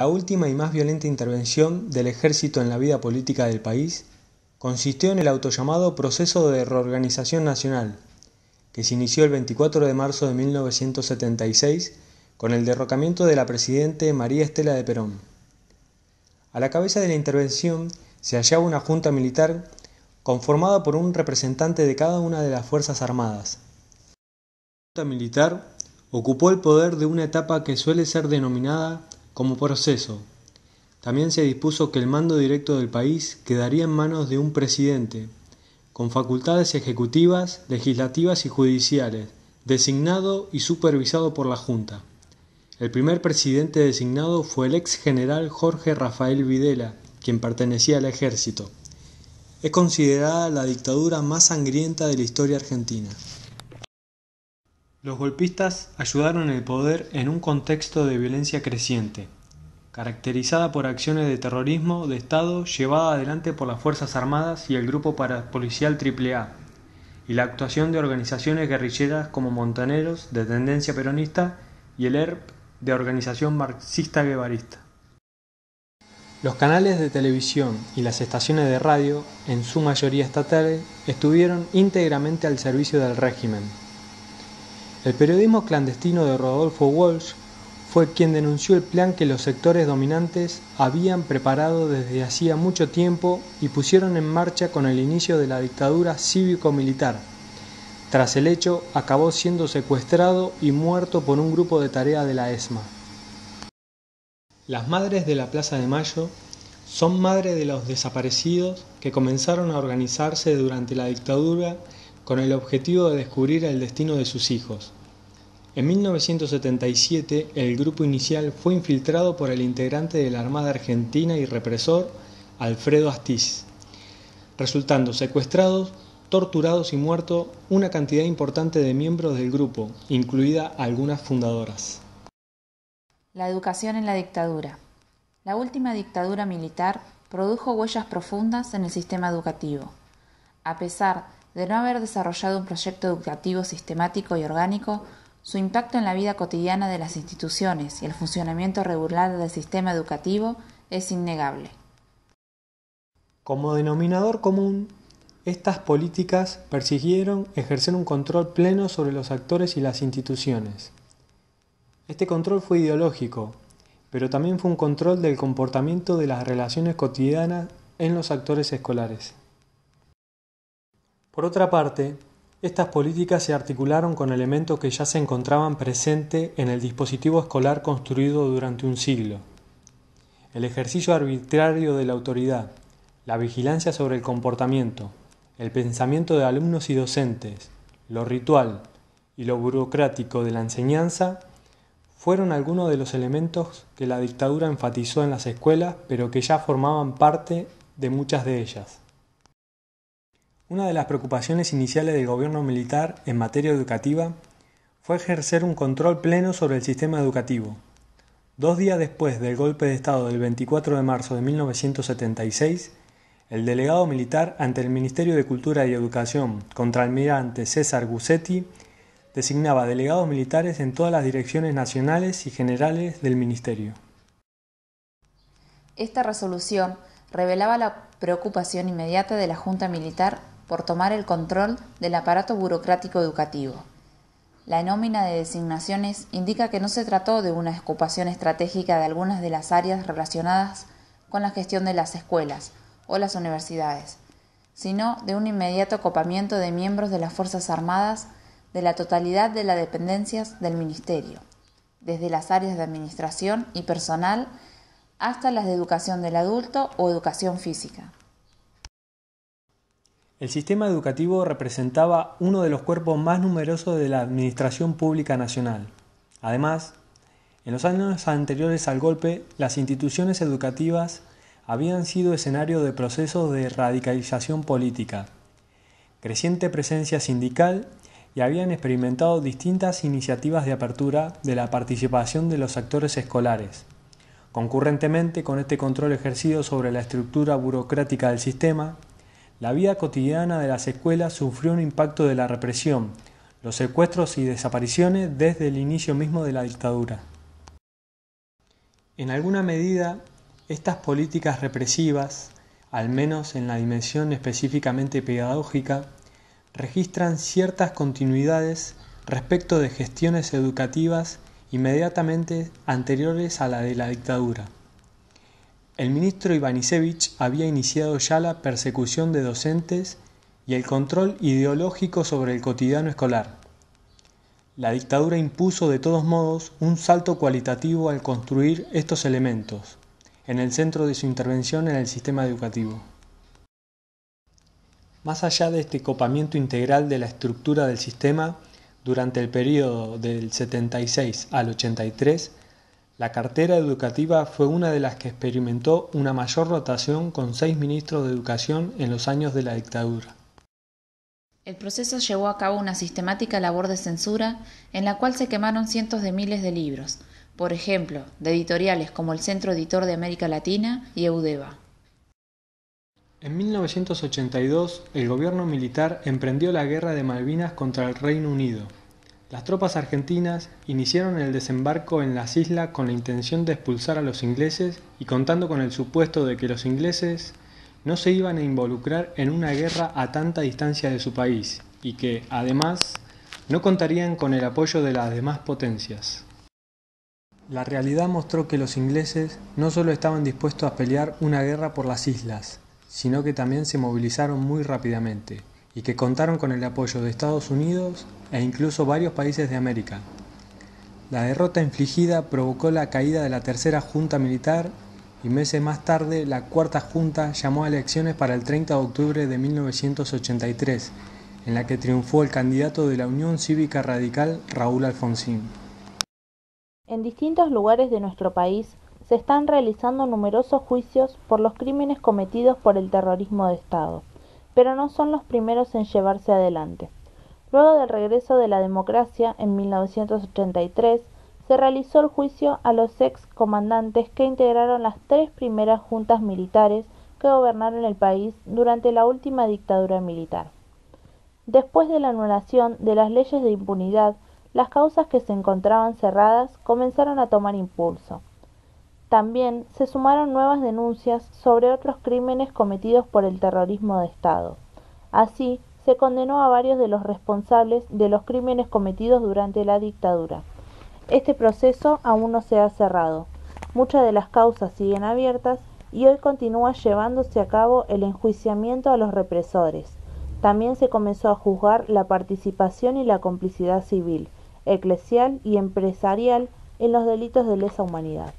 La última y más violenta intervención del ejército en la vida política del país consistió en el autollamado Proceso de Reorganización Nacional, que se inició el 24 de marzo de 1976 con el derrocamiento de la presidente María Estela de Perón. A la cabeza de la intervención se hallaba una junta militar conformada por un representante de cada una de las Fuerzas Armadas. La junta militar ocupó el poder de una etapa que suele ser denominada como proceso. También se dispuso que el mando directo del país quedaría en manos de un presidente, con facultades ejecutivas, legislativas y judiciales, designado y supervisado por la Junta. El primer presidente designado fue el ex general Jorge Rafael Videla, quien pertenecía al ejército. Es considerada la dictadura más sangrienta de la historia argentina. Los golpistas ayudaron el poder en un contexto de violencia creciente, caracterizada por acciones de terrorismo de Estado llevada adelante por las Fuerzas Armadas y el Grupo Parapolicial AAA, y la actuación de organizaciones guerrilleras como Montoneros, de tendencia peronista, y el ERP, de organización marxista-guevarista. Los canales de televisión y las estaciones de radio, en su mayoría estatales, estuvieron íntegramente al servicio del régimen. El periodismo clandestino de Rodolfo Walsh fue quien denunció el plan que los sectores dominantes habían preparado desde hacía mucho tiempo y pusieron en marcha con el inicio de la dictadura cívico-militar. Tras el hecho, acabó siendo secuestrado y muerto por un grupo de tarea de la ESMA. Las Madres de la Plaza de Mayo son madres de los desaparecidos que comenzaron a organizarse durante la dictadura con el objetivo de descubrir el destino de sus hijos. En 1977, el grupo inicial fue infiltrado por el integrante de la Armada Argentina y represor Alfredo Astiz, resultando secuestrados, torturados y muertos una cantidad importante de miembros del grupo, incluida algunas fundadoras. La educación en la dictadura. La última dictadura militar produjo huellas profundas en el sistema educativo. A pesar de no haber desarrollado un proyecto educativo sistemático y orgánico, su impacto en la vida cotidiana de las instituciones y el funcionamiento regular del sistema educativo es innegable. Como denominador común, estas políticas persiguieron ejercer un control pleno sobre los actores y las instituciones. Este control fue ideológico, pero también fue un control del comportamiento de las relaciones cotidianas en los actores escolares. Por otra parte, estas políticas se articularon con elementos que ya se encontraban presentes en el dispositivo escolar construido durante un siglo. El ejercicio arbitrario de la autoridad, la vigilancia sobre el comportamiento, el pensamiento de alumnos y docentes, lo ritual y lo burocrático de la enseñanza fueron algunos de los elementos que la dictadura enfatizó en las escuelas, pero que ya formaban parte de muchas de ellas. Una de las preocupaciones iniciales del gobierno militar en materia educativa fue ejercer un control pleno sobre el sistema educativo. 2 días después del golpe de Estado del 24 de marzo de 1976, el delegado militar ante el Ministerio de Cultura y Educación, contraalmirante César Gussetti, designaba delegados militares en todas las direcciones nacionales y generales del ministerio. Esta resolución revelaba la preocupación inmediata de la Junta Militar por tomar el control del aparato burocrático educativo. La nómina de designaciones indica que no se trató de una ocupación estratégica de algunas de las áreas relacionadas con la gestión de las escuelas o las universidades, sino de un inmediato copamiento de miembros de las Fuerzas Armadas de la totalidad de las dependencias del Ministerio, desde las áreas de administración y personal hasta las de educación del adulto o educación física. El sistema educativo representaba uno de los cuerpos más numerosos de la Administración Pública Nacional. Además, en los años anteriores al golpe, las instituciones educativas habían sido escenario de procesos de radicalización política, creciente presencia sindical y habían experimentado distintas iniciativas de apertura de la participación de los actores escolares. Concurrentemente con este control ejercido sobre la estructura burocrática del sistema, la vida cotidiana de las escuelas sufrió un impacto de la represión, los secuestros y desapariciones desde el inicio mismo de la dictadura. En alguna medida, estas políticas represivas, al menos en la dimensión específicamente pedagógica, registran ciertas continuidades respecto de gestiones educativas inmediatamente anteriores a la de la dictadura. El ministro Ivanišević había iniciado ya la persecución de docentes y el control ideológico sobre el cotidiano escolar. La dictadura impuso de todos modos un salto cualitativo al construir estos elementos, en el centro de su intervención en el sistema educativo. Más allá de este copamiento integral de la estructura del sistema, durante el período del 76 al 83, la cartera educativa fue una de las que experimentó una mayor rotación con 6 ministros de educación en los años de la dictadura. El proceso llevó a cabo una sistemática labor de censura en la cual se quemaron cientos de miles de libros, por ejemplo, de editoriales como el Centro Editor de América Latina y Eudeva. En 1982, el gobierno militar emprendió la Guerra de Malvinas contra el Reino Unido. Las tropas argentinas iniciaron el desembarco en las islas con la intención de expulsar a los ingleses y contando con el supuesto de que los ingleses no se iban a involucrar en una guerra a tanta distancia de su país y que, además, no contarían con el apoyo de las demás potencias. La realidad mostró que los ingleses no solo estaban dispuestos a pelear una guerra por las islas, sino que también se movilizaron muy rápidamente y que contaron con el apoyo de Estados Unidos e incluso varios países de América. La derrota infligida provocó la caída de la tercera junta militar y meses más tarde la cuarta junta llamó a elecciones para el 30 de octubre de 1983, en la que triunfó el candidato de la Unión Cívica Radical, Raúl Alfonsín. En distintos lugares de nuestro país se están realizando numerosos juicios por los crímenes cometidos por el terrorismo de Estado, pero no son los primeros en llevarse adelante. Luego del regreso de la democracia en 1983, se realizó el juicio a los ex comandantes que integraron las 3 primeras juntas militares que gobernaron el país durante la última dictadura militar. Después de la anulación de las leyes de impunidad, las causas que se encontraban cerradas comenzaron a tomar impulso. También se sumaron nuevas denuncias sobre otros crímenes cometidos por el terrorismo de Estado. Así, se condenó a varios de los responsables de los crímenes cometidos durante la dictadura. Este proceso aún no se ha cerrado. Muchas de las causas siguen abiertas y hoy continúa llevándose a cabo el enjuiciamiento a los represores. También se comenzó a juzgar la participación y la complicidad civil, eclesial y empresarial en los delitos de lesa humanidad.